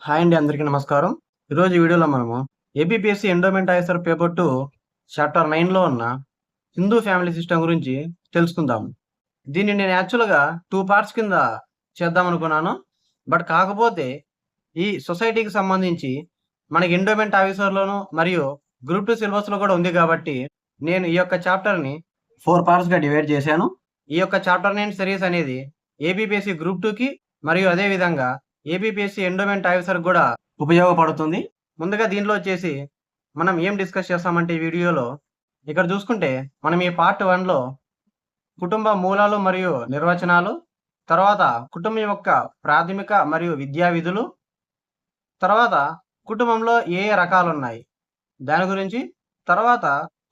Hi అండి, అందరికీ నమస్కారం. ఈరోజు ఈ వీడియోలో మనము APPSC endowment officer paper 2 chapter 9లో ఉన్న హిందూ ఫ్యామిలీ సిస్టమ్ గురించి తెలుసుకుందాము. దీన్ని నేను యాక్చువల్‌గా 2 పార్ట్స్ కింద చేద్దామనుకున్నాను. కాకపోతే ఈ సొసైటీకి సంబంధించి మనకి ఎండోమెంట్ ఆఫీసర్‌లోను మరియు గ్రూప్ 2 సిలబస్‌లో కూడా ఉంది కాబట్టి నేను ఈ యొక్క చాప్టర్‌ని 4 పార్ట్స్‌గా డివైడ్ చేశాను. ఈ యొక్క చాప్టర్ 9 సిరీస్ అనేది ఏపీపీఎస్సీ గ్రూప్ 2కి మరియు అదే విధంగా ఏపీపీఎస్సీ ఎండోమెంట్ ఆఫీసర్ కూడా ఉపయోగపడుతుంది. ముందుగా దీనిలో వచ్చేసి మనం ఏం డిస్కస్ చేస్తామంటే ఈ వీడియోలో ఇక్కడ చూసుకుంటే మనం ఈ పార్ట్ 1లో కుటుంబ మూలాలు మరియు నిర్వచనాలు, తర్వాత కుటుంబం యొక్క ప్రాథమిక మరియు విద్యా విధులు, తర్వాత కుటుంబంలో ఏ ఏ రకాలున్నాయి దాని గురించి, తర్వాత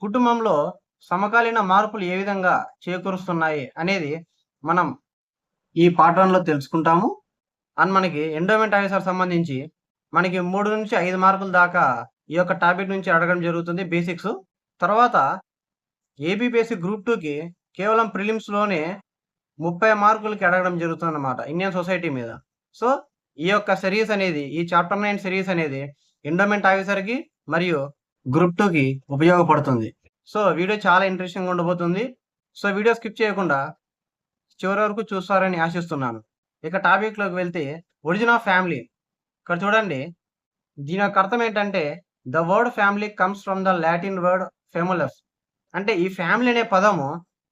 కుటుంబంలో సమకాలీన మార్పులు ఏ విధంగా చేకూరుస్తున్నాయి అనేది మనం ఈ పార్ట్ 1లో తెలుసుకుంటాము. అండ్ మనకి ఎండోమెంట్ ఆఫీసర్ సంబంధించి మనకి 3-5 మార్కుల దాకా ఈ యొక్క టాపిక్ నుంచి అడగడం జరుగుతుంది బేసిక్స్. తర్వాత ఏపీపీఎస్సీ గ్రూప్ 2కి కేవలం ప్రిలిమ్స్‌లోనే 30 మార్కులకి అడగడం జరుగుతుందన్నమాట ఇండియన్ సొసైటీ మీద. సో, ఈ యొక్క సిరీస్ అనేది ఈ చాప్టర్ 9 సిరీస్ అనేది ఎండోమెంట్ ఆఫీసర్‌కి మరియు గ్రూప్ 2కి ఉపయోగపడుతుంది. సో, వీడియో చాలా ఇంట్రెస్టింగ్‌గా ఉండబోతుంది. సో, వీడియో స్కిప్ చేయకుండా చివరి వరకు చూస్తారని ఆశిస్తున్నాను. ఇక టాపిక్‌లోకి వెళ్తే ఒరిజిన్ ఆఫ్ ఫ్యామిలీ. ఇక్కడ చూడండి, దీని యొక్క అర్థం ఏంటంటే the word family comes from the Latin word famulus. అంటే ఈ ఫ్యామిలీ అనే పదము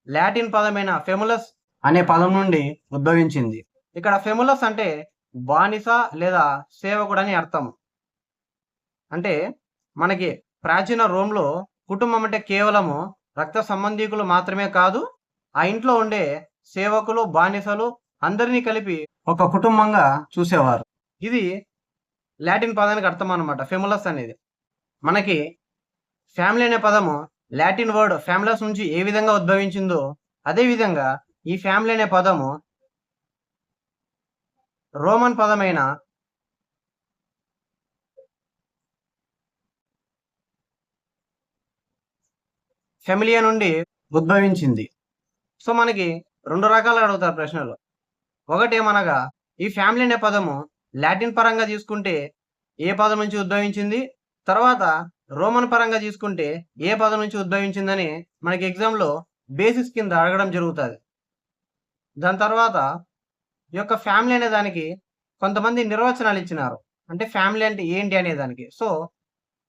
లాటిన్ పదమైన ఫెములస్ అనే పదం నుండి ఉద్భవించింది. ఇక్కడ ఫెములస్ అంటే బానిస లేదా సేవకుడు అని అర్థం. అంటే మనకి ప్రాచీన రోమ్‌లో కుటుంబం అంటే కేవలము రక్త సంబంధీకులు మాత్రమే కాదు, ఆ ఇంట్లో ఉండే సేవకులు, బానిసలు అందరినీ కలిపి ఒక కుటుంబంగా చూసేవారు. ఇది లాటిన్ పదానికి అర్థం అన్నమాట ఫెములస్ అనేది. మనకి ఫ్యామిలీ అనే పదము లాటిన్ వర్డ్ ఫ్యామిలస్ నుంచి ఏ విధంగా ఉద్భవించిందో అదే విధంగా ఈ ఫ్యామిలీ అనే పదము రోమన్ పదమైన ఫెమిలియా నుండి ఉద్భవించింది. సో, మనకి 2 రకాలుగా అడుగుతారు ప్రశ్నలు. ఒకటేమనగా ఈ ఫ్యామిలీ అనే పదము లాటిన్ పరంగా తీసుకుంటే ఏ పదం నుంచి ఉద్భవించింది, తర్వాత రోమన్ పరంగా తీసుకుంటే ఏ పదం నుంచి ఉద్భవించిందని మనకి ఎగ్జామ్‌లో బేసిక్స్ కింద అడగడం జరుగుతది. దాని తర్వాత ఈ యొక్క ఫ్యామిలీ అనే దానికి కొంతమంది నిర్వచనాలు ఇచ్చినారు. అంటే ఫ్యామిలీ అంటే ఏంటి అనే దానికి. సో,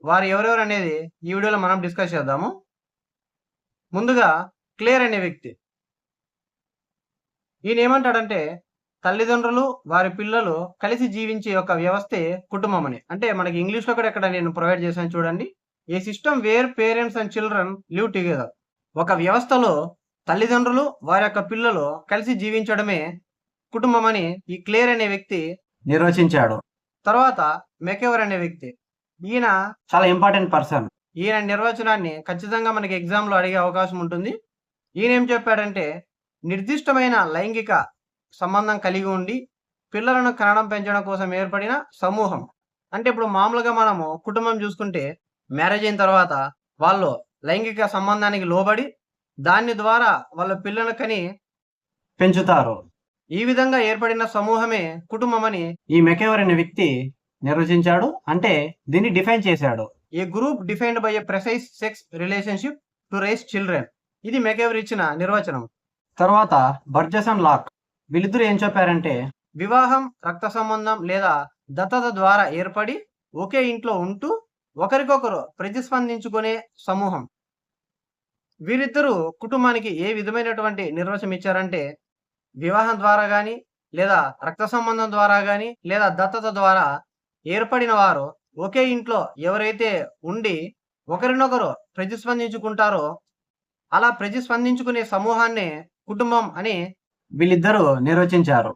వారు ఎవరెవరు అనేది ఈ వీడియోలో మనం డిస్కస్ చేద్దాము. ముందుగా క్లేర్ అనే వ్యక్తి. ఈయన ఏమంటాడంటే తల్లిదండ్రులు, వారి పిల్లలు కలిసి జీవించే ఒక వ్యవస్థే కుటుంబం అని. అంటే మనకి ఇంగ్లీష్‌లో కూడా ఇక్కడ నేను ప్రొవైడ్ చేశాను చూడండి. A system where parents and children live together. ఒక వ్యవస్థలో తల్లిదండ్రులు, వారి యొక్క పిల్లలు కలిసి జీవించడమే కుటుంబం అని ఈ క్లేర్ అనే వ్యక్తి నిర్వచించాడు. తర్వాత మెకెవర్ అనే వ్యక్తి. ఈయన చాలా ఇంపార్టెంట్ పర్సన్. ఈయన నిర్వచనాన్ని ఖచ్చితంగా మనకి ఎగ్జామ్‌లో అడిగే అవకాశం ఉంటుంది. ఈయన ఏం చెప్పాడంటే నిర్దిష్టమైన లైంగిక సంబంధం కలిగి ఉండి పిల్లలను కనడం, పెంచడం కోసం ఏర్పడిన సమూహం. అంటే ఇప్పుడు మామూలుగా మనము కుటుంబం చూసుకుంటే మ్యారేజ్ అయిన తర్వాత వాళ్ళు లైంగిక సంబంధానికి లోబడి దాని ద్వారా వాళ్ళ పిల్లలను కని పెంచుతారు. ఈ విధంగా ఏర్పడిన సమూహమే కుటుంబం అని ఈ మెకెవర్ అనే వ్యక్తి నిర్వచించాడు. అంటే దీన్ని డిఫైన్ చేశాడు. A group defined by a precise sex relationship to raise children. ఇది మెకెవర్ ఇచ్చిన నిర్వచనం. తర్వాత బర్జెస్ అండ్ లాక్ వీళ్ళిద్దరూ ఏం చెప్పారంటే వివాహం, రక్త సంబంధం లేదా దత్తత ద్వారా ఏర్పడి ఒకే ఇంట్లో ఉంటూ ఒకరికొకరు ప్రతిస్పందించుకునే సమూహం. వీరిద్దరూ కుటుంబానికి ఏ విధమైనటువంటి నిర్వచనం ఇచ్చారంటే వివాహం ద్వారా గాని, లేదా రక్త సంబంధం ద్వారా గాని, లేదా దత్తత ద్వారా ఏర్పడిన వారు ఒకే ఇంట్లో ఎవరైతే ఉండి ఒకరినొకరు ప్రతిస్పందించుకుంటారో అలా ప్రతిస్పందించుకునే సమూహాన్నే కుటుంబం అని వీళ్ళిద్దరూ నిర్వచించారు.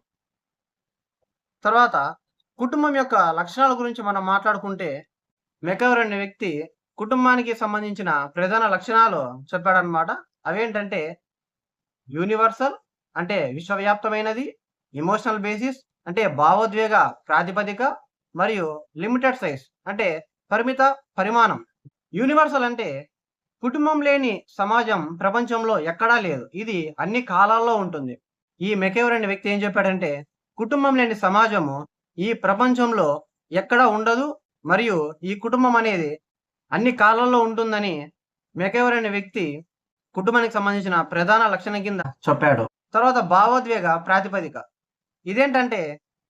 తర్వాత కుటుంబం యొక్క లక్షణాల గురించి మనం మాట్లాడుకుంటే మెకెవర్ అనే వ్యక్తి కుటుంబానికి సంబంధించిన ప్రధాన లక్షణాలు చెప్పాడన్నమాట. అవేంటంటే యూనివర్సల్ అంటే విశ్వవ్యాప్తమైనది, ఎమోషనల్ బేసిస్ అంటే భావోద్వేగ ప్రాతిపదిక, మరియు లిమిటెడ్ సైజ్ అంటే పరిమిత పరిమాణం. యూనివర్సల్ అంటే కుటుంబం లేని సమాజం ప్రపంచంలో ఎక్కడా లేదు. ఇది అన్ని కాలాల్లో ఉంటుంది. ఈ మెకెవర్ అనే వ్యక్తి ఏం చెప్పాడంటే కుటుంబం లేని సమాజము ఈ ప్రపంచంలో ఎక్కడ ఉండదు మరియు ఈ కుటుంబం అనేది అన్ని కాలాల్లో ఉంటుందని మెకెవర్ అనే వ్యక్తి కుటుంబానికి సంబంధించిన ప్రధాన లక్షణం కింద చెప్పాడు. తర్వాత భావోద్వేగ ప్రాతిపదిక. ఇదేంటంటే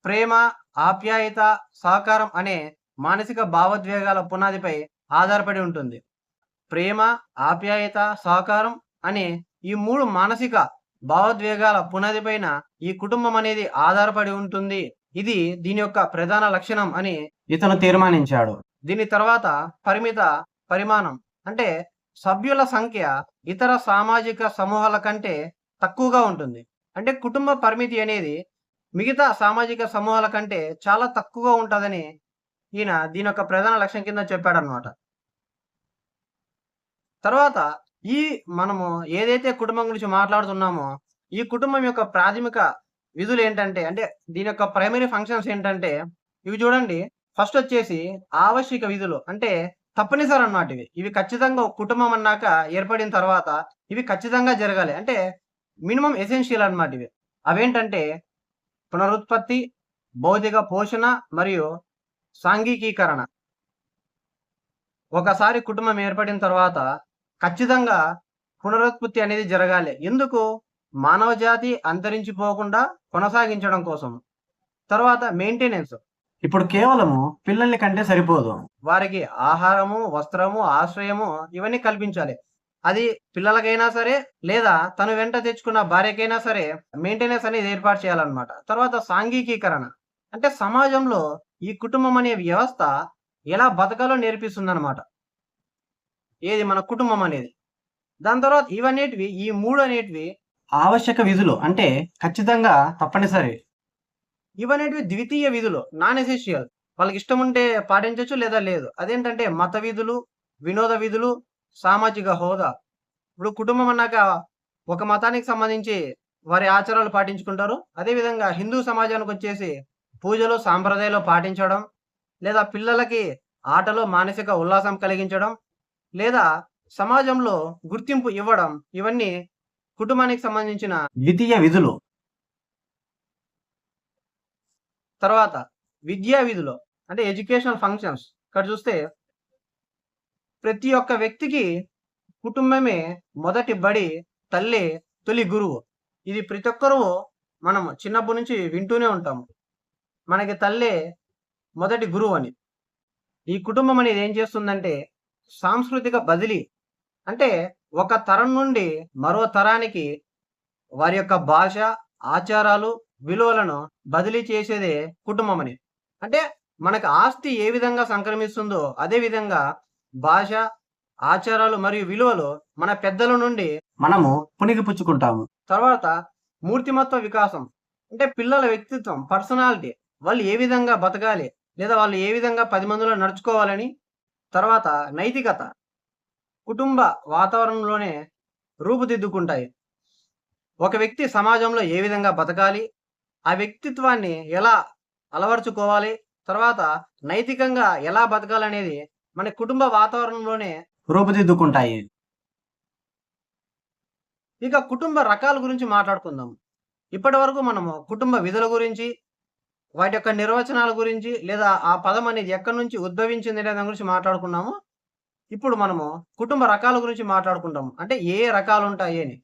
ప్రేమ, ఆప్యాయత, సహకారం అనే మానసిక భావోద్వేగాల పునాదిపై ఆధారపడి ఉంటుంది. ప్రేమ, ఆప్యాయత, సహకారం అనే ఈ 3 మానసిక భావోద్వేగాల పునాది పైన ఈ కుటుంబం అనేది ఆధారపడి ఉంటుంది. ఇది దీని యొక్క ప్రధాన లక్షణం అని ఇతను తీర్మానించాడు. దీని తర్వాత పరిమిత పరిమాణం అంటే సభ్యుల సంఖ్య ఇతర సామాజిక సమూహాల కంటే తక్కువగా ఉంటుంది. అంటే కుటుంబ పరిమితి అనేది మిగతా సామాజిక సమూహాల కంటే చాలా తక్కువగా ఉంటుందని ఈయన దీని యొక్క ప్రధాన లక్ష్యం కింద చెప్పాడనమాట. తర్వాత ఈ మనము ఏదైతే కుటుంబం గురించి మాట్లాడుతున్నామో ఈ కుటుంబం యొక్క ప్రాథమిక విధులు ఏంటంటే అంటే దీని యొక్క ప్రైమరీ ఫంక్షన్స్ ఏంటంటే ఇవి చూడండి. ఫస్ట్ వచ్చేసి ఆవశ్యక విధులు అంటే తప్పనిసరి అన్నమాట. ఇవి ఖచ్చితంగా ఒక కుటుంబం అన్నాక ఏర్పడిన తర్వాత ఇవి ఖచ్చితంగా జరగాలి. అంటే మినిమం ఎసెన్షియల్ అన్నమాట ఇవి. అవేంటంటే పునరుత్పత్తి, భౌతిక పోషణ మరియు సాంఘికీకరణ. ఒకసారి కుటుంబం ఏర్పడిన తర్వాత ఖచ్చితంగా పునరుత్పత్తి అనేది జరగాలి. ఎందుకు? మానవ జాతి అంతరించిపోకుండా కొనసాగించడం కోసం. తర్వాత మెయింటెనెన్స్. ఇప్పుడు కేవలము పిల్లల్ని కంటే సరిపోదు. వారికి ఆహారము, వస్త్రము, ఆశ్రయము ఇవన్నీ కల్పించాలి. అది పిల్లలకైనా సరే లేదా తను వెంట తెచ్చుకున్న భార్యకైనా సరే మెయింటెనెన్స్ అనేది ఏర్పాటు చేయాలన్నమాట. తర్వాత సాంఘికీకరణ అంటే సమాజంలో ఈ కుటుంబం అనే వ్యవస్థ ఎలా బతకాలో నేర్పిస్తుందన్నమాట. ఏది మన కుటుంబం అనేది. దాని తర్వాత ఇవన్నిటివి ఈ 3 అనేటివి ఆవశ్యక విధులు అంటే ఖచ్చితంగా తప్పనిసరి. ఇవనేటివి ద్వితీయ విధులు, నాన్ ఎసెన్షియల్. వాళ్ళకి ఇష్టం ఉంటే పాటించొచ్చు లేదా లేదు. అదేంటంటే మత విధులు, వినోద విధులు, సామాజిక హోదా. ఇప్పుడు కుటుంబం అన్నాక ఒక మతానికి సంబంధించి వారి ఆచారాలు పాటించుకుంటారు. అదేవిధంగా హిందూ సమాజానికి వచ్చేసి పూజలు, సాంప్రదాయాలు పాటించడం, లేదా పిల్లలకి ఆటలో మానసిక ఉల్లాసం కలిగించడం, లేదా సమాజంలో గుర్తింపు ఇవ్వడం ఇవన్నీ కుటుంబానికి సంబంధించిన ద్వితీయ విధులు. తర్వాత విద్యా విధులు అంటే ఎడ్యుకేషనల్ ఫంక్షన్స్. ఇక్కడ చూస్తే ప్రతి ఒక్క వ్యక్తికి కుటుంబమే మొదటి బడి, తల్లే తొలి గురువు. ఇది ప్రతి ఒక్కరూ మనం చిన్నప్పటి నుంచి వింటూనే ఉంటాము. మనకి తల్లే మొదటి గురువు అని. ఈ కుటుంబం అనేది ఏం చేస్తుందంటే సాంస్కృతిక బదిలీ అంటే ఒక తరం నుండి మరో తరానికి వారి యొక్క భాష, ఆచారాలు, విలువలను బదిలీ చేసేదే కుటుంబం అని. అంటే మనకు ఆస్తి ఏ విధంగా సంక్రమిస్తుందో అదే విధంగా భాష, ఆచారాలు మరియు విలువలు మన పెద్దల నుండి మనము పుణికిపుచ్చుకుంటాము. తర్వాత మూర్తిమత్వ వికాసం అంటే పిల్లల వ్యక్తిత్వం, పర్సనాలిటీ, వాళ్ళు ఏ విధంగా బతకాలి లేదా వాళ్ళు ఏ విధంగా 10 మందిలో నడుచుకోవాలని. తర్వాత నైతికత కుటుంబ వాతావరణంలోనే రూపుదిద్దుకుంటాయి. ఒక వ్యక్తి సమాజంలో ఏ విధంగా బతకాలి, ఆ వ్యక్తిత్వాన్ని ఎలా అలవర్చుకోవాలి, తర్వాత నైతికంగా ఎలా బతకాలనేది మన కుటుంబ వాతావరణంలోనే రూపుదిద్దుకుంటాయి. ఇక కుటుంబ రకాల గురించి మాట్లాడుకుందాం. ఇప్పటి వరకు మనము కుటుంబ విధుల గురించి, వాటి యొక్క నిర్వచనాల గురించి లేదా ఆ పదం అనేది ఎక్కడి నుంచి ఉద్భవించింది అనే దాని గురించి మాట్లాడుకున్నాము. ఇప్పుడు మనము కుటుంబ రకాల గురించి మాట్లాడుకుంటాము. అంటే ఏ రకాలు ఉంటాయి అని.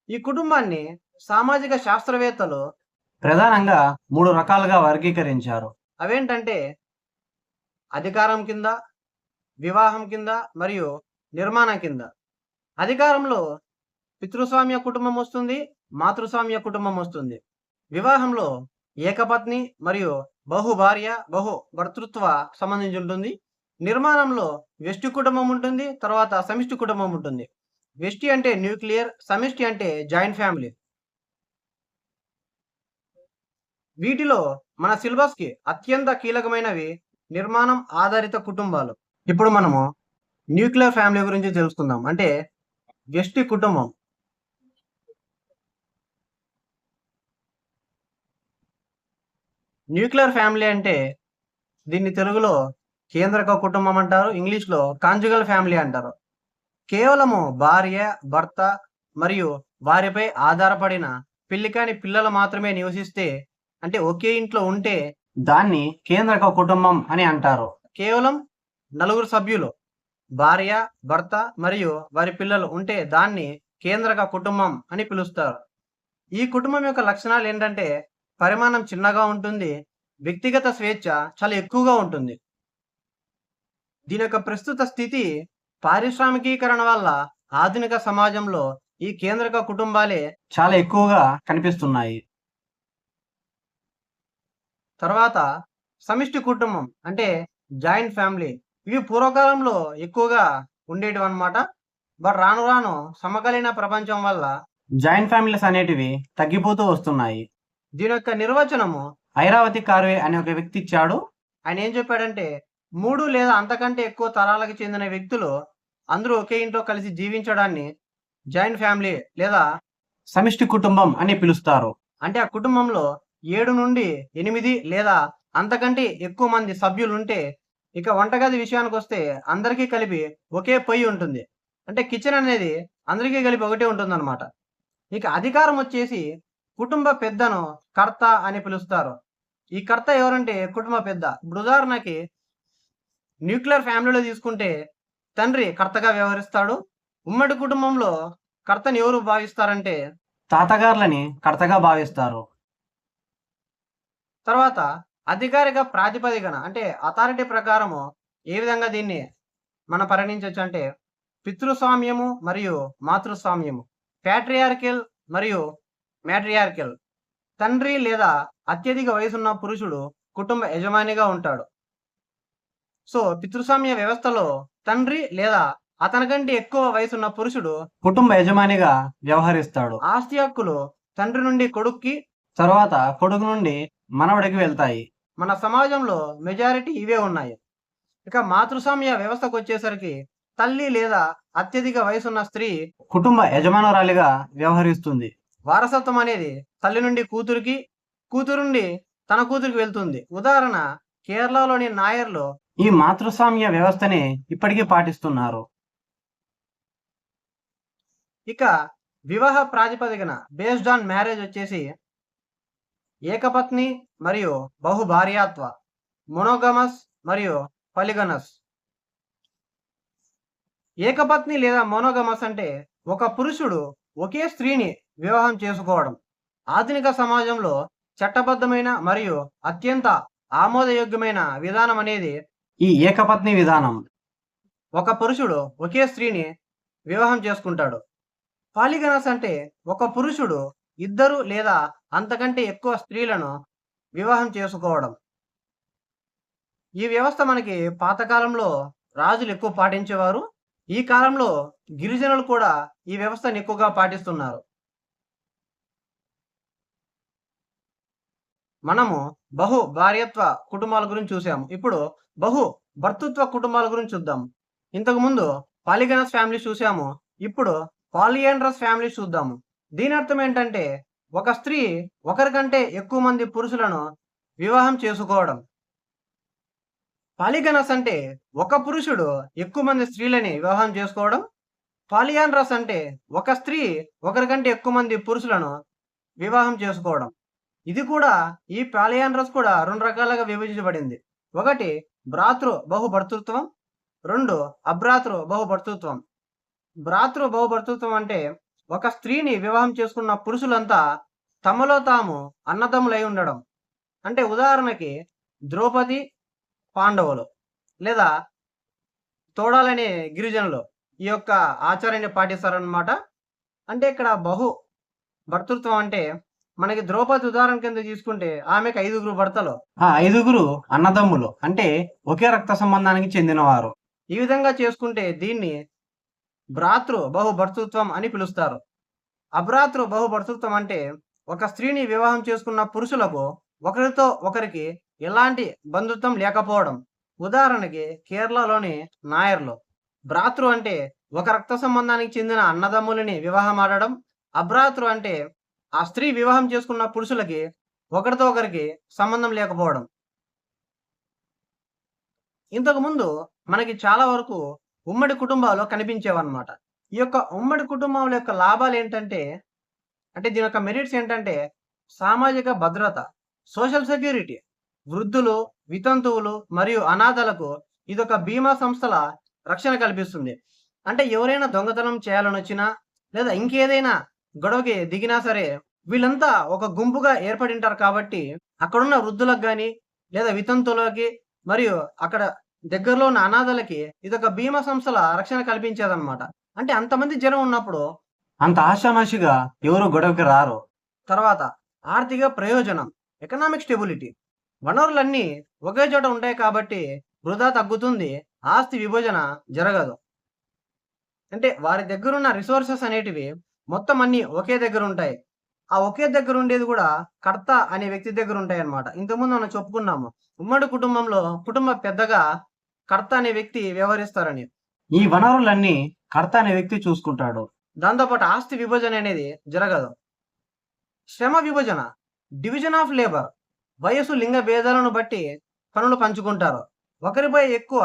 ఈ కుటుంబాన్ని సామాజిక శాస్త్రవేత్తలు ప్రధానంగా 3 రకాలుగా వర్గీకరించారు. అవేంటంటే అధికారం కింద, వివాహం కింద మరియు నిర్మాణం కింద. అధికారంలో పితృస్వామ్య కుటుంబం వస్తుంది, మాతృస్వామ్య కుటుంబం వస్తుంది. వివాహంలో ఏకపత్ని మరియు బహుభార్య, బహు భర్తృత్వ సంబంధించి ఉంటుంది. నిర్మాణంలో వ్యష్టి కుటుంబం ఉంటుంది, తర్వాత సమిష్టి కుటుంబం ఉంటుంది. వ్యష్టి అంటే న్యూక్లియర్, సమిష్టి అంటే జాయింట్ ఫ్యామిలీ. వీటిలో మన సిలబస్ కి అత్యంత కీలకమైనవి నిర్మాణం ఆధారిత కుటుంబాలు. ఇప్పుడు మనము న్యూక్లియర్ ఫ్యామిలీ గురించి తెలుసుకుందాం. అంటే వ్యష్టి కుటుంబం. న్యూక్లియర్ ఫ్యామిలీ అంటే దీన్ని తెలుగులో కేంద్రక కుటుంబం అంటారు, ఇంగ్లీష్లో కాంజుగల్ ఫ్యామిలీ అంటారు. కేవలము భార్య, భర్త మరియు వారిపై ఆధారపడిన పెళ్లి కాని పిల్లలు మాత్రమే నివసిస్తే అంటే ఒకే ఇంట్లో ఉంటే దాన్ని కేంద్రక కుటుంబం అని అంటారు. కేవలం నలుగురు సభ్యులు, భార్య, భర్త మరియు వారి పిల్లలు ఉంటే దాన్ని కేంద్రక కుటుంబం అని పిలుస్తారు. ఈ కుటుంబం యొక్క లక్షణాలు ఏంటంటే పరిమాణం చిన్నగా ఉంటుంది, వ్యక్తిగత స్వేచ్ఛ చాలా ఎక్కువగా ఉంటుంది. దీని యొక్క ప్రస్తుత స్థితి పారిశ్రామికీకరణ వల్ల ఆధునిక సమాజంలో ఈ కేంద్రక కుటుంబాలే చాలా ఎక్కువగా కనిపిస్తున్నాయి. తర్వాత సమిష్టి కుటుంబం అంటే జాయింట్ ఫ్యామిలీ. ఇవి పూర్వకాలంలో ఎక్కువగా ఉండేటివన్నమాట. బట్ రాను రాను సమకాలీన ప్రపంచం వల్ల జాయింట్ ఫ్యామిలీస్ అనేటివి తగ్గిపోతూ వస్తున్నాయి. దీని యొక్క నిర్వచనము ఐరావతి కార్వే అనే ఒక వ్యక్తి ఇచ్చాడు. ఆయన ఏం చెప్పాడంటే 3 లేదా అంతకంటే ఎక్కువ తరాలకు చెందిన వ్యక్తులు అందరూ ఒకే ఇంట్లో కలిసి జీవించడాన్ని జాయింట్ ఫ్యామిలీ లేదా సమిష్టి కుటుంబం అని పిలుస్తారు. అంటే ఆ కుటుంబంలో 7 నుండి 8 లేదా అంతకంటే ఎక్కువ మంది సభ్యులు ఉంటే, ఇక వంటగది విషయానికి వస్తే అందరికీ కలిపి ఒకే పొయ్యి ఉంటుంది. అంటే కిచెన్ అనేది అందరికీ కలిపి ఒకటే ఉంటుందన్నమాట. ఇక అధికారం వచ్చేసి కుటుంబ పెద్దను కర్త అని పిలుస్తారు. ఈ కర్త ఎవరంటే కుటుంబ పెద్ద. ఇప్పుడు ఉదాహరణకి న్యూక్లియర్ ఫ్యామిలీలో తీసుకుంటే తండ్రి కర్తగా వ్యవహరిస్తాడు. ఉమ్మడి కుటుంబంలో కర్తని ఎవరు భావిస్తారంటే తాతగారులని కర్తగా భావిస్తారు. తర్వాత అధికారిక ప్రాతిపదికన అంటే అథారిటీ ప్రకారము ఏ విధంగా దీన్ని మనం పరిగణించవచ్చు అంటే పితృస్వామ్యము మరియు మాతృస్వామ్యము, ప్యాట్రియార్కల్ మరియు మ్యాట్రియార్కల్. తండ్రి లేదా అత్యధిక వయసున్న పురుషుడు కుటుంబ యజమానిగా ఉంటాడు. సో పితృస్వామ్య వ్యవస్థలో తండ్రి లేదా అతనికంటే ఎక్కువ వయసున్న పురుషుడు కుటుంబ యజమానిగా వ్యవహరిస్తాడు. ఆస్తి హక్కులు తండ్రి నుండి కొడుక్కి, తర్వాత కొడుకు నుండి మనవడికి వెళ్తాయి. మన సమాజంలో మెజారిటీ ఇవే ఉన్నాయి. ఇక మాతృస్వామ్య వ్యవస్థకు వచ్చేసరికి తల్లి లేదా అత్యధిక వయసున్న స్త్రీ కుటుంబ యజమానురాలిగా వ్యవహరిస్తుంది. వారసత్వం అనేది తల్లి నుండి కూతురికి, కూతురు నుండి తన కూతురికి వెళ్తుంది. ఉదాహరణ కేరళలోని నాయర్లు ఈ మాతృస్వామ్య వ్యవస్థని ఇప్పటికీ పాటిస్తున్నారు. ఇక వివాహ ప్రాతిపదికన బేస్డ్ ఆన్ మ్యారేజ్ వచ్చేసి ఏకపత్ని మరియు బహుభార్యాత్వ, మోనోగమస్ మరియు పాలిగమస్. ఏకపత్ని లేదా మోనోగమస్ అంటే ఒక పురుషుడు ఒకే స్త్రీని వివాహం చేసుకోవడం. ఆధునిక సమాజంలో చట్టబద్ధమైన మరియు అత్యంత ఆమోదయోగ్యమైన విధానం అనేది ఈ ఏకపత్ని విధానం. ఒక పురుషుడు ఒకే స్త్రీని వివాహం చేసుకుంటాడు. పాలిగమస్ అంటే ఒక పురుషుడు 2 లేదా అంతకంటే ఎక్కువ స్త్రీలను వివాహం చేసుకోవడం. ఈ వ్యవస్థ మనకి పాతకాలంలో రాజులు ఎక్కువ పాటించేవారు. ఈ కాలంలో గిరిజనులు కూడా ఈ వ్యవస్థను ఎక్కువగా పాటిస్తున్నారు. మనము బహు భార్యత్వ కుటుంబాల గురించి చూసాము. ఇప్పుడు బహు భర్తృత్వ కుటుంబాల గురించి చూద్దాం. ఇంతకు ముందు పాలిగమస్ ఫ్యామిలీ చూసాము. ఇప్పుడు పాలియాండ్రస్ ఫ్యామిలీ చూద్దాము. దీని అర్థం ఏంటంటే ఒక స్త్రీ ఒకరికంటే ఎక్కువ మంది పురుషులను వివాహం చేసుకోవడం. పాలిగమస్ అంటే ఒక పురుషుడు ఎక్కువ మంది స్త్రీలని వివాహం చేసుకోవడం. పాలియాండ్రస్ అంటే ఒక స్త్రీ ఒకరికంటే ఎక్కువ మంది పురుషులను వివాహం చేసుకోవడం. ఇది కూడా ఈ పాలియాండ్రస్ కూడా 2 రకాలుగా విభజించబడింది. ఒకటి భ్రాతృ బహుభర్తృత్వం, 2 అభ్రాతృ బహుభర్తృత్వం. భ్రాతృ బహుభర్తృత్వం అంటే ఒక స్త్రీని వివాహం చేసుకున్న పురుషులంతా తమలో తాము అన్నదమ్ములై ఉండడం. అంటే ఉదాహరణకి ద్రౌపది, పాండవులు లేదా తోడాలనే గిరిజనులు ఈ యొక్క ఆచారాన్ని పాటిస్తారన్నమాట. అంటే ఇక్కడ బహు భర్తృత్వం అంటే మనకి ద్రౌపది ఉదాహరణ కింద తీసుకుంటే ఆమెకు 5 భర్తలు, ఆ 5 అన్నదమ్ములు అంటే ఒకే రక్త సంబంధానికి చెందినవారు. ఈ విధంగా చేసుకుంటే దీన్ని భ్రాతృ బహుభర్తృత్వం అని పిలుస్తారు. అభ్రాతృ బహుభర్తృత్వం అంటే ఒక స్త్రీని వివాహం చేసుకున్న పురుషులకు ఒకరితో ఒకరికి ఎలాంటి బంధుత్వం లేకపోవడం. ఉదాహరణకి కేరళలోని నాయర్లు. భ్రాతృ అంటే ఒక రక్త సంబంధానికి చెందిన అన్నదమ్ములని వివాహం ఆడడం. అభ్రాతృ అంటే ఆ స్త్రీ వివాహం చేసుకున్న పురుషులకి ఒకరితో ఒకరికి సంబంధం లేకపోవడం. ఇంతకు ముందు మనకి చాలా వరకు ఉమ్మడి కుటుంబాలు కనిపించేవన్నమాట. ఈ యొక్క ఉమ్మడి కుటుంబాల యొక్క లాభాలు ఏంటంటే, అంటే దీని యొక్క మెరిట్స్ ఏంటంటే సామాజిక భద్రత, సోషల్ సెక్యూరిటీ. వృద్ధులు, వితంతువులు మరియు అనాథలకు ఇదొక బీమా సంస్థల రక్షణ కల్పిస్తుంది. అంటే ఎవరైనా దొంగతనం చేయాలనొచ్చినా, లేదా ఇంకేదైనా గొడవకి దిగినా సరే, వీళ్ళంతా ఒక గుంపుగా ఏర్పడింటారు కాబట్టి, అక్కడున్న వృద్ధులకు గాని, లేదా వితంతువులకి మరియు అక్కడ దగ్గరలో ఉన్న అనాథలకి ఇదొక బీమా సంస్థల రక్షణ కల్పించేదన్నమాట. అంటే అంతమంది జనం ఉన్నప్పుడు, అంత ఆషామాషిగా ఎవరు గొడవకి రారు. తర్వాత ఆర్థిక ప్రయోజనం, ఎకనామిక్ స్టెబిలిటీ. వనరులన్నీ ఒకే చోట ఉంటాయి కాబట్టి వృధా తగ్గుతుంది. ఆస్తి విభజన జరగదు. అంటే వారి దగ్గరున్న రిసోర్సెస్ అనేటివి మొత్తం అన్నీ ఒకే దగ్గరుంటాయి. ఆ ఒకే దగ్గరుండేది గూడా కర్త అనే వ్యక్తి దగ్గరుంటాయన్నమాట. ఇంతకుముందు మనం చెప్పుకున్నాము. ఉమ్మడి కుటుంబంలో కుటుంబ పెద్దగా కర్త అనే వ్యక్తి వ్యవహరిస్తారని. ఈ వనరులన్నీ కర్త అనే వ్యక్తి చూసుకుంటాడు. దాంతో పాటు ఆస్తి విభజన అనేది జరగదు. శ్రమ విభజన, డివిజన్ ఆఫ్ లేబర్. వయసు, లింగ భేదాలను బట్టి పనులు పంచుకుంటారు. ఒకరిపై ఎక్కువ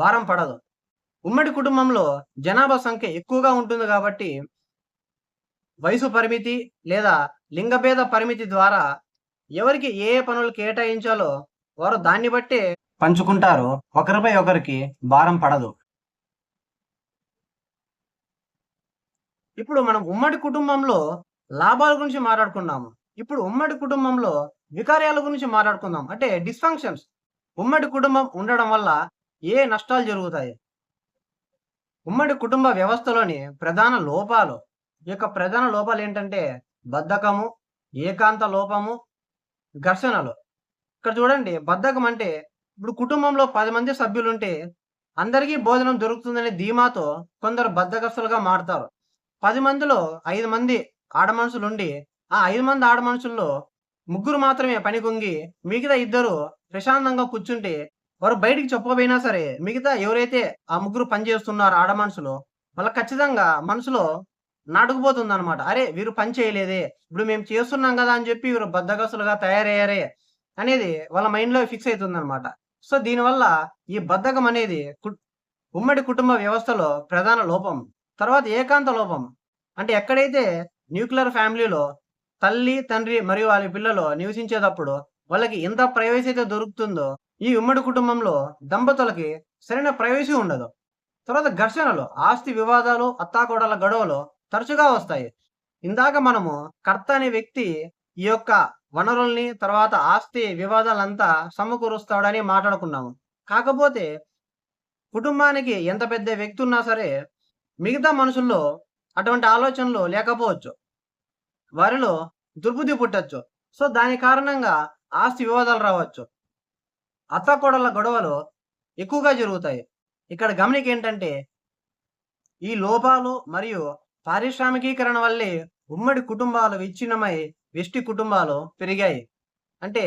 భారం పడదు. ఉమ్మడి కుటుంబంలో జనాభా సంఖ్య ఎక్కువగా ఉంటుంది కాబట్టి వయసు పరిమితి లేదా లింగభేద పరిమితి ద్వారా ఎవరికి ఏ పనులు కేటాయించాలో వారు దాన్ని బట్టే పంచుకుంటారు. ఒకరిపై ఒకరికి భారం పడదు. ఇప్పుడు మనం ఉమ్మడి కుటుంబంలో లాభాల గురించి మాట్లాడుకున్నాము. ఇప్పుడు ఉమ్మడి కుటుంబంలో వికార్యాల గురించి మాట్లాడుకుందాం. అంటే డిస్ఫంక్షన్స్. ఉమ్మడి కుటుంబం ఉండడం వల్ల ఏ నష్టాలు జరుగుతాయి? ఉమ్మడి కుటుంబ వ్యవస్థలోని ప్రధాన లోపాలు. ఈ యొక్క ప్రధాన లోపాలు ఏంటంటే బద్ధకము, ఏకాంత లోపము, ఘర్షణలు. ఇక్కడ చూడండి, బద్ధకం అంటే ఇప్పుడు కుటుంబంలో 10 మంది సభ్యులుంటే అందరికీ భోజనం దొరుకుతుందనే ధీమాతో కొందరు బద్ధకస్తులుగా మారతారు. 10 మందిలో 5 మంది ఆడమనుషులుండి, ఆ 5 మంది ఆడమనుషుల్లో ముగ్గురు మాత్రమే పనికొంగి మిగతా ఇద్దరు ప్రశాంతంగా కూర్చుంటే వారు బయటికి చెప్పకపోయినా సరే మిగతా ఎవరైతే ఆ ముగ్గురు పని చేస్తున్నారో ఆడమనుషులు వాళ్ళకి ఖచ్చితంగా మనసులో నాటుకుపోతుందన్నమాట. అరే! వీరు పని చేయలేదే, ఇప్పుడు మేము చేస్తున్నాం గదా అని చెప్పి వీరు బద్ధకస్తులుగా తయారయ్యారే అనేది వాళ్ళ మైండ్‌లో ఫిక్స్ అయితుందన్నమాట. సో, దీనివల్ల ఈ బద్ధకం అనేది ఉమ్మడి కుటుంబ వ్యవస్థలో ప్రధాన లోపం. తర్వాత ఏకాంత లోపం. అంటే ఎక్కడైతే న్యూక్లియర్ ఫ్యామిలీలో తల్లి, తండ్రి మరియు వాళ్ళ పిల్లలు నివసించేటప్పుడు వాళ్ళకి ఎంత ప్రైవసీ అయితే దొరుకుతుందో, ఈ ఉమ్మడి కుటుంబంలో దంపతులకి సరైన ప్రైవసీ ఉండదు. తర్వాత ఘర్షణలు, ఆస్తి వివాదాలు, అత్తాకోడళ్ళ గొడవలు తరచుగా వస్తాయి. ఇందాక మనము కర్త అనే వ్యక్తి ఈ యొక్క వనరుల్ని, తర్వాత ఆస్తి వివాదాలంతా సమకూరుస్తాడని మాట్లాడుకున్నాము. కాకపోతే కుటుంబానికి ఎంత పెద్ద వ్యక్తి ఉన్నా సరే, మిగతా మనుషుల్లో అటువంటి ఆలోచనలు లేకపోవచ్చు. వారిలో దుర్బుద్ధి పుట్టొచ్చు. సో, దాని కారణంగా ఆస్తి వివాదాలు రావచ్చు. అత్తాకోడళ్ళ గొడవలు ఎక్కువగా జరుగుతాయి. ఇక్కడ గమనికేంటంటే, ఈ లోపాలు మరియు పారిశ్రామికీకరణ వల్లే ఉమ్మడి కుటుంబాలు విచ్ఛిన్నమై వెష్టి కుటుంబాలు పెరిగాయి. అంటే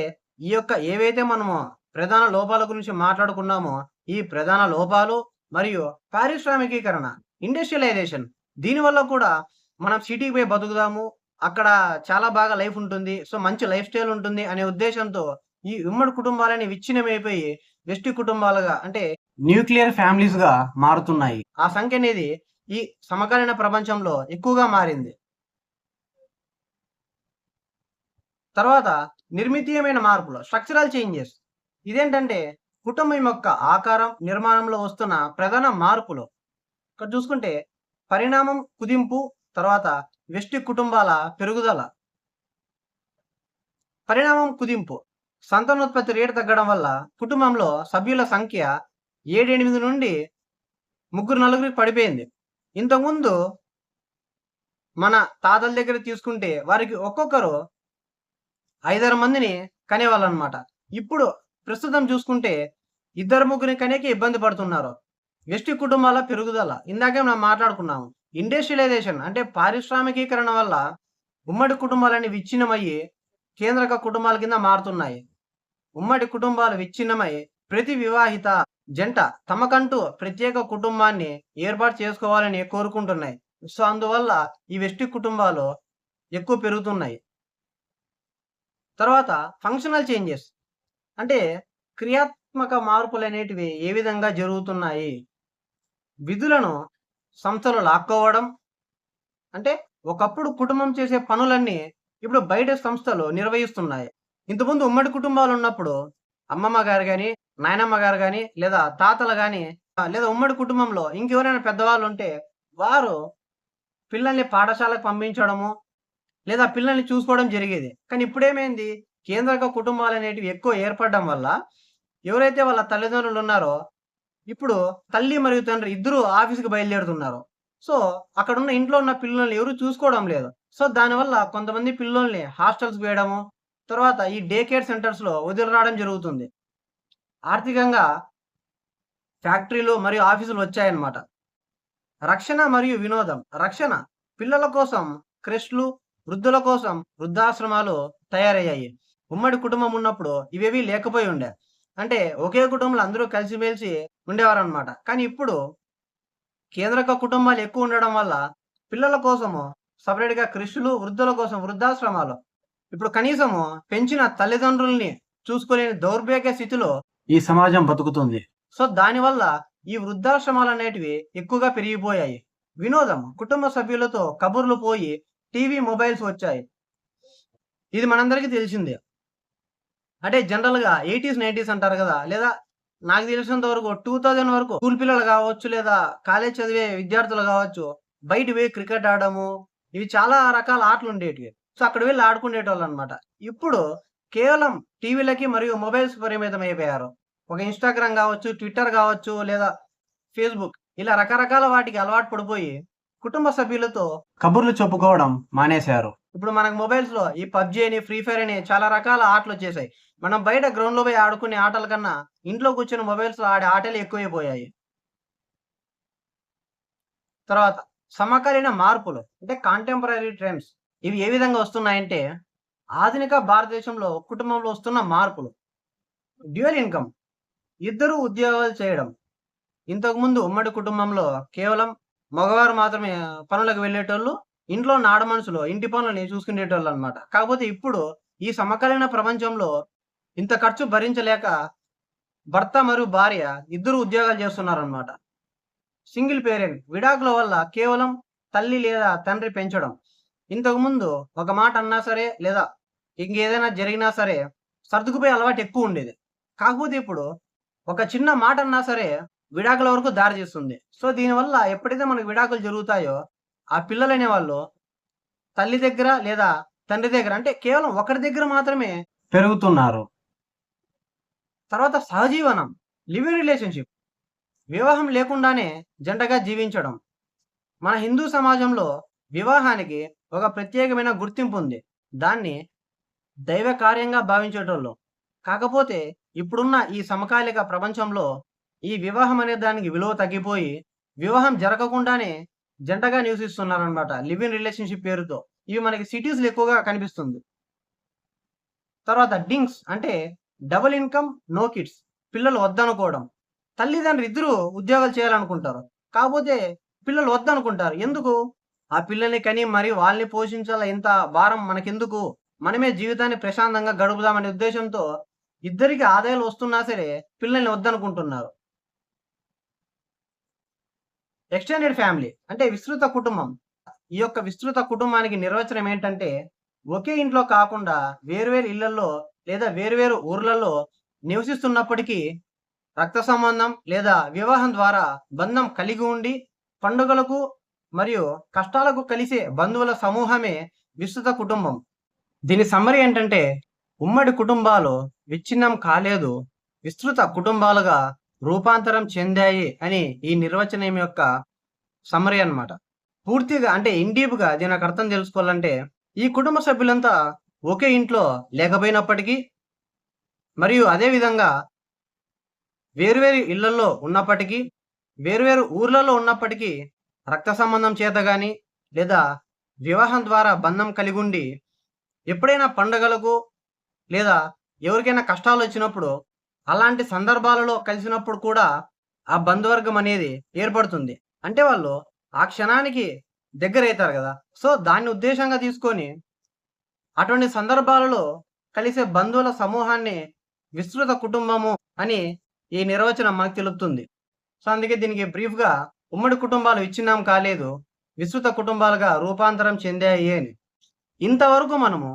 ఈ యొక్క ఏవైతే మనము ప్రధాన లోపాల గురించి మాట్లాడుకున్నామో, ఈ ప్రధాన లోపాలు మరియు పారిశ్రామికీకరణ, ఇండస్ట్రియలైజేషన్, దీనివల్ల కూడా మనం సిటీకి పోయి బతుకుదాము, అక్కడ చాలా బాగా లైఫ్ ఉంటుంది. సో, మంచి లైఫ్ స్టైల్ ఉంటుంది అనే ఉద్దేశంతో ఈ ఉమ్మడి కుటుంబాలని విచ్ఛిన్నమైపోయి వెష్టి కుటుంబాలుగా, అంటే న్యూక్లియర్ ఫ్యామిలీస్‌గా మారుతున్నాయి. ఆ సంఖ్య అనేది ఈ సమకాలీన ప్రపంచంలో ఎక్కువగా మారింది. తర్వాత నిర్మితీయమైన మార్పులు, స్ట్రక్చరల్ చేంజెస్. ఇదేంటంటే కుటుంబం యొక్క ఆకారం, నిర్మాణంలో వస్తున్న ప్రధాన మార్పులు. ఇక్కడ చూసుకుంటే పరిణామం, కుదింపు, తర్వాత వెష్టి కుటుంబాల పెరుగుదల. పరిణామం, కుదింపు. సంతానోత్పత్తి రేటు తగ్గడం వల్ల కుటుంబంలో సభ్యుల సంఖ్య 7, 8 నుండి 3, 4కి పడిపోయింది. ఇంతకుముందు మన తాతల దగ్గర తీసుకుంటే వారికి ఒక్కొక్కరు 5, 6 మందిని కనేవాళ్ళనమాట. ఇప్పుడు ప్రస్తుతం చూసుకుంటే 2, 3 కనేకే ఇబ్బంది పడుతున్నారు. వెష్టి కుటుంబాల పెరుగుదల. ఇందాకే మనం మాట్లాడుకున్నాము. ఇండస్ట్రియలైజేషన్ అంటే పారిశ్రామికీకరణ వల్ల ఉమ్మడి కుటుంబాలన్నీ విచ్ఛిన్నమయ్యి కేంద్రక కుటుంబాల కింద మారుతున్నాయి. ఉమ్మడి కుటుంబాలు విచ్ఛిన్నమై ప్రతి వివాహిత జంట తమకంటూ ప్రత్యేక కుటుంబాన్ని ఏర్పాటు చేసుకోవాలని కోరుకుంటున్నాయి. సో, అందువల్ల ఈ వెష్టి కుటుంబాలు ఎక్కువ పెరుగుతున్నాయి. తర్వాత ఫంక్షనల్ చేంజెస్ అంటే క్రియాత్మక మార్పులనేటివి ఏ విధంగా జరుగుతున్నాయి? విధులను సంస్థలు లాక్కోవడం. అంటే ఒకప్పుడు కుటుంబం చేసే పనులన్నీ ఇప్పుడు బయట సంస్థలు నిర్వహిస్తున్నాయి. ఇంతకుముందు ఉమ్మడి కుటుంబాలున్నప్పుడు అమ్మమ్మ గారు గాని, నాయనమ్మ గారు గాని, లేదా తాతలు గాని, లేదా ఉమ్మడి కుటుంబంలో ఇంకెవరైనా పెద్దవాళ్ళు ఉంటే, వారు పిల్లల్ని పాఠశాలకు పంపించడము, లేదా పిల్లల్ని చూసుకోవడం జరిగేది. కానీ ఇప్పుడేమైంది, కేంద్రక కుటుంబాలనేటివి ఎక్కువ ఏర్పడడం వల్ల, ఎవరైతే వాళ్ళ తల్లిదండ్రులున్నారో, ఇప్పుడు తల్లి మరియు తండ్రి ఇద్దరూ ఆఫీస్‌కి బయలుదేరుతున్నారు. సో, అక్కడున్న ఇంట్లో ఉన్న పిల్లల్ని ఎవరు చూసుకోవడం లేదు. సో, దానివల్ల కొంతమంది పిల్లోల్ని హాస్టల్స్‌కి వేయడము, తర్వాత ఈ డే కేర్ సెంటర్స్‌లో వదిలి రావడం జరుగుతుంది. ఆర్థికంగా ఫ్యాక్టరీలు మరియు ఆఫీసులు వచ్చాయన్నమాట. రక్షణ మరియు వినోదం. రక్షణ పిల్లల కోసం క్రెష్‌లు, వృద్ధుల కోసం వృద్ధాశ్రమాలు తయారయ్యాయి. ఉమ్మడి కుటుంబం ఉన్నప్పుడు ఇవేవి లేకపోయి ఉండే. అంటే ఒకే కుటుంబంలో అందరూ కలిసిమెలిసి ఉండేవారనమాట. కానీ ఇప్పుడు కేంద్రక కుటుంబాలు ఎక్కువ ఉండడం వల్ల పిల్లల కోసము సెపరేట్‌గా క్రెష్‌లు, వృద్ధుల కోసం వృద్ధాశ్రమాలు. ఇప్పుడు కనీసము పెంచిన తల్లిదండ్రుల్ని చూసుకోలేని దౌర్భాగ్య స్థితిలో ఈ సమాజం బతుకుతుంది. సో, దానివల్ల ఈ వృద్ధాశ్రమాలనేటివి ఎక్కువగా పెరిగిపోయాయి. వినోదం. కుటుంబ సభ్యులతో కబుర్లు పోయి టీవీ, మొబైల్స్ వచ్చాయి. ఇది మనందరికీ తెలిసిందే. అంటే జనరల్‌గా 80స్, 90స్ అంటారు గదా! లేదా నాకు తెలిసినంత వరకు 2000 వరకు స్కూల్ పిల్లలు గావచ్చు, లేదా కాలేజ్ చదివే విద్యార్థులు గావచ్చు, బయటికి పోయి క్రికెట్ ఆడడము, ఇవి చాలా రకాల ఆటలుండేటివి. సో, అక్కడ వెళ్లి ఆడుకునేటోళ్ళనమాట. ఇప్పుడు కేవలం టీవీలకి మరియు మొబైల్స్‌కి పరిమితమైపోయారు. ఒక ఇన్‌స్టాగ్రామ్ గావచ్చు, ట్విట్టర్ గావచ్చు, లేదా ఫేస్‌బుక్ ఇలా రకరకాల వాటికి అలవాటు పడిపోయి, కుటుంబ సభ్యులతో కబుర్లు చెప్పుకోవడం మానేశారు. ఇప్పుడు మనకు మొబైల్స్‌లో ఈ పబ్‌జీ అని, ఫ్రీ ఫైర్ అని చాలా రకాల ఆటలొచ్చేసాయి. మనం బయట గ్రౌండ్‌లో పోయి ఆడుకునే ఆటల కన్నా, ఇంట్లో కూర్చొని మొబైల్స్‌లో ఆడే ఆటలే ఎక్కువైపోయాయి. తర్వాత సమకాలీన మార్పులు అంటే కాంటెంపరరీ ట్రెండ్స్. ఇవి ఏ విధంగా వస్తున్నాయంటే, ఆధునిక భారతదేశంలో కుటుంబంలో వస్తున్న మార్పులు. డ్యూయల్ ఇన్‌కమ్ ఇద్దరు ఉద్యోగాలు చేయడం. ఇంతకుముందు ఉమ్మడి కుటుంబంలో కేవలం మగవారు మాత్రమే పనులకు వెళ్ళేటోళ్ళు. ఇంట్లో ఉన్న ఆడమనుషులు ఇంటి పనులని చూసుకునేటోళ్ళనమాట. కాకపోతే ఇప్పుడు ఈ సమకాలీన ప్రపంచంలో ఇంత ఖర్చు భరించలేక భర్త మరియు భార్య ఇద్దరు ఉద్యోగాలు చేస్తున్నారనమాట. సింగిల్ పేరెంట్ విడాకుల వల్ల కేవలం తల్లి లేదా తండ్రి పెంచడం. ఇంతకుముందు ఒక మాట అన్నా సరే, లేదా ఇంకేదైనా జరిగినా సరే సర్దుకుపోయే అలవాటు ఎక్కువుండేది. కాకపోతే ఇప్పుడు ఒక చిన్న మాట అన్నా సరే విడాకుల వరకు దారి తీస్తుంది. సో, దీనివల్ల ఎప్పుడైతే మనకు విడాకులు జరుగుతాయో, ఆ పిల్లలనేవాళ్ళు తల్లి దగ్గర లేదా తండ్రి దగ్గర అంటే కేవలం ఒకరి దగ్గర మాత్రమే పెరుగుతున్నారు. తర్వాత సహజీవనం, లివ్ ఇన్ రిలేషన్‌షిప్. వివాహం లేకుండానే జంటగా జీవించడం. మన హిందూ సమాజంలో వివాహానికి ఒక ప్రత్యేకమైన గుర్తింపుంది. దాన్ని దైవ కార్యంగా భావించేటోళ్ళు. కాకపోతే ఇప్పుడున్న ఈ సమకాలిక ప్రపంచంలో ఈ వివాహం అనే దానికి విలువ తగ్గిపోయి, వివాహం జరగకుండానే జంటగా నివసిస్తున్నారనమాట. లివ్ ఇన్ రిలేషన్‌షిప్ పేరుతో. ఇవి మనకి సిటీస్‌లో ఎక్కువగా కనిపిస్తుంది. తర్వాత డింగ్స్ అంటే డబుల్ ఇన్‌కమ్, నో కిడ్స్. పిల్లలు వద్దనుకోవడం. తల్లిదండ్రులు ఇద్దరూ ఉద్యోగాలు చేయాలనుకుంటారు. కాపోతే పిల్లలు వద్దనుకుంటారు. ఎందుకు? ఆ పిల్లల్ని కని మరి వాళ్ళని పోషించాలా ఇంత భారం మనకెందుకు? మనమే జీవితాన్ని ప్రశాంతంగా గడుపుదామనే ఉద్దేశంతో ఇద్దరికి ఆదాయాలు వస్తున్నా సరే పిల్లల్ని వద్దనుకుంటున్నారు. ఎక్స్‌టెండెడ్ ఫ్యామిలీ అంటే విస్తృత కుటుంబం. ఈ యొక్క విస్తృత కుటుంబానికి నిర్వచనం ఏంటంటే, ఒకే ఇంట్లో కాకుండా వేర్వేరు ఇళ్లల్లో లేదా వేర్వేరు ఊర్లలో నివసిస్తున్నప్పటికీ రక్త సంబంధం లేదా వివాహం ద్వారా బంధం కలిగి ఉండి, పండుగలకు మరియు కష్టాలకు కలిసే బంధువుల సమూహమే విస్తృత కుటుంబం. దీని సమ్మరీ ఏంటంటే, ఉమ్మడి కుటుంబాలు విచ్ఛిన్నం కాలేదు, విస్తృత కుటుంబాలుగా రూపాంతరం చెందాయి అని ఈ నిర్వచనం యొక్క సమ్మరీ అన్నమాట. పూర్తిగా అంటే ఇన్ డీప్‌గా దీనికి అర్థం తెలుసుకోవాలంటే, ఈ కుటుంబ సభ్యులంతా ఒకే ఇంట్లో లేకపోయినప్పటికీ, మరియు అదే విధంగా వేర్వేరు ఇళ్లల్లో ఉన్నప్పటికీ, వేర్వేరు ఊర్లలో ఉన్నప్పటికీ, రక్త సంబంధం చేత గాని, లేదా వివాహం ద్వారా బంధం కలిగుండి, ఎప్పుడైనా పండుగలకు లేదా ఎవరికైనా కష్టాలొచ్చినప్పుడు, అలాంటి సందర్భాలలో కలిసినప్పుడు కూడా ఆ బంధువర్గం అనేది ఏర్పడుతుంది. అంటే వాళ్ళు ఆ క్షణానికి దగ్గరైతారు గదా! సో, దాన్ని ఉద్దేశంగా తీసుకొని, అటువంటి సందర్భాలలో కలిసే బంధువుల సమూహాన్ని విస్తృత కుటుంబము అని ఈ నిర్వచనం మనకు తెలుపుతుంది. సో, అందుకే దీనికి బ్రీఫ్‌గా ఉమ్మడి కుటుంబాలు విచ్ఛిన్నం కాలేదు, విస్తృత కుటుంబాలుగా రూపాంతరం చెందాయి అని. ఇంతవరకు మనము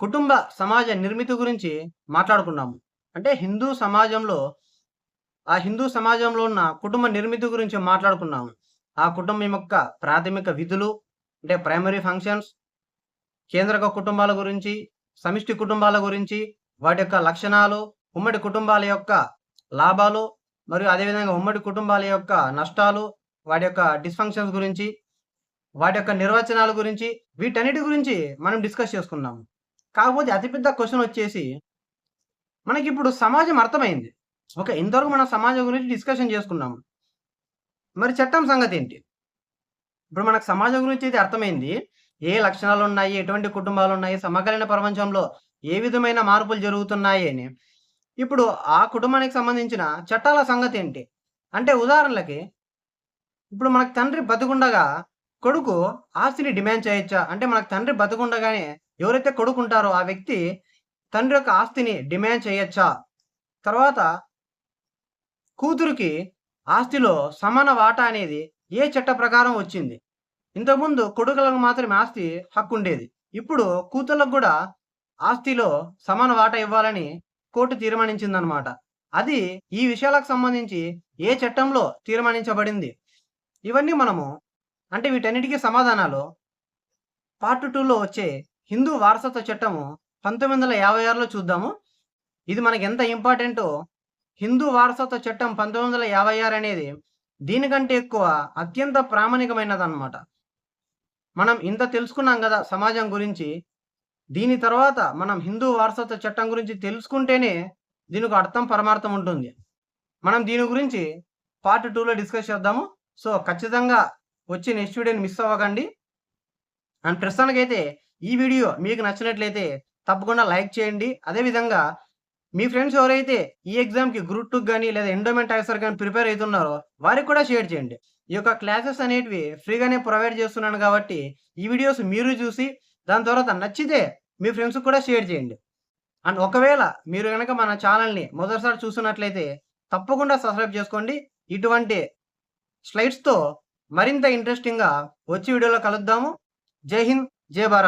కుటుంబ సమాజ నిర్మితి గురించి మాట్లాడుకున్నాము. అంటే హిందూ సమాజంలో ఉన్న కుటుంబ నిర్మితి గురించి మాట్లాడుకున్నాము. ఆ కుటుంబం యొక్క ప్రాథమిక విధులు, అంటే ప్రైమరీ ఫంక్షన్స్, కేంద్రక కుటుంబాల గురించి, సమిష్టి కుటుంబాల గురించి, వాటి యొక్క లక్షణాలు, ఉమ్మడి కుటుంబాల యొక్క లాభాలు, మరియు అదేవిధంగా ఉమ్మడి కుటుంబాల యొక్క నష్టాలు, వాటి యొక్క డిస్‌ఫంక్షన్స్ గురించి, వాటి యొక్క నిర్వచనాల గురించి, వీటన్నిటి గురించి మనం డిస్కస్ చేసుకున్నాము. కాకపోతే అతిపెద్ద క్వెషన్ వచ్చేసి, మనకిప్పుడు సమాజం అర్థమైంది. ఓకే. ఇంతవరకు మనం సమాజం గురించి డిస్కషన్ చేసుకున్నాము. మరి చట్టం సంగతేంటి? ఇప్పుడు మనకు సమాజం గురించి అయితే అర్థమైంది. ఏ లక్షణాలున్నాయి, ఎటువంటి కుటుంబాలున్నాయి, సమకాలీన ప్రపంచంలో ఏ విధమైన మార్పులు జరుగుతున్నాయి అని. ఇప్పుడు ఆ కుటుంబానికి సంబంధించిన చట్టాల సంగతేంటి? అంటే ఉదాహరణలకి, ఇప్పుడు మనకు తండ్రి బతికుండగా కొడుకు ఆస్తిని డిమాండ్ చేయొచ్చా? అంటే మనకు తండ్రి బతికుండగానే ఎవరైతే కొడుకుంటారో ఆ వ్యక్తి తండ్రి యొక్క ఆస్తిని డిమాండ్ చేయొచ్చా? తర్వాత కూతురికి ఆస్తిలో సమాన వాటా అనేది ఏ చట్ట ప్రకారం వచ్చింది? ఇంతకుముందు కొడుకులకు మాత్రమే ఆస్తి హక్కుండేది. ఇప్పుడు కూతుర్లకు గూడా ఆస్తిలో సమాన వాటా ఇవ్వాలని కోర్టు తీర్మానించిందనమాట. అది ఈ విషయాలకు సంబంధించి ఏ చట్టంలో తీర్మానించబడింది? ఇవన్నీ మనము అంటే వీటన్నిటికి సమాధానాలు పార్ట్ 2లో వచ్చే హిందూ వారసత్వ చట్టము 1956లో చూద్దాము. ఇది మనకెంత ఇంపార్టెంటో హిందూ వారసత్వ చట్టం 1956 అనేది దీనికంటే ఎక్కువ అత్యంత ప్రామాణికమైనదన్నమాట. మనం ఇంత తెలుసుకున్నాం గదా సమాజం గురించి. దీని తర్వాత మనం హిందూ వారసత్వ చట్టం గురించి తెలుసుకుంటేనే దీనికి అర్థం, పరమార్థం ఉంటుంది. మనం దీని గురించి పార్ట్ 2లో డిస్కస్ చేద్దాము. సో, ఖచ్చితంగా వచ్చే నెక్స్ట్ వీడియోని మిస్ అవ్వకండి. అండ్ ప్రస్తుతానికైతే ఈ వీడియో మీకు నచ్చినట్లయితే తప్పకుండా లైక్ చేయండి. అదేవిధంగా మీ ఫ్రెండ్స్ ఎవరైతే ఈ ఎగ్జామ్‌కి గ్రూప్ 2 గాని లేదా ఎండోమెంట్ ఆఫీసర్ గాని ప్రిపేర్ అయితున్నారో వారికి కూడా షేర్ చేయండి. ఈ యొక్క క్లాసెస్ అనేటివి ఫ్రీగానే ప్రొవైడ్ చేస్తున్నాను కాబట్టి ఈ వీడియోస్ మీరు చూసి దాని తర్వాత నచ్చితే మీ ఫ్రెండ్స్‌కి కూడా షేర్ చేయండి. అండ్ ఒకవేళ మీరు గనక మన ఛానెల్‌ని మొదటిసారి చూస్తున్నట్లయితే తప్పకుండా సబ్స్క్రైబ్ చేసుకోండి. ఇటువంటి స్లైడ్స్‌తో మరింత ఇంట్రెస్టింగ్‌గా వచ్చే వీడియోలో కలుద్దాము. జై హింద్, జై భారత్.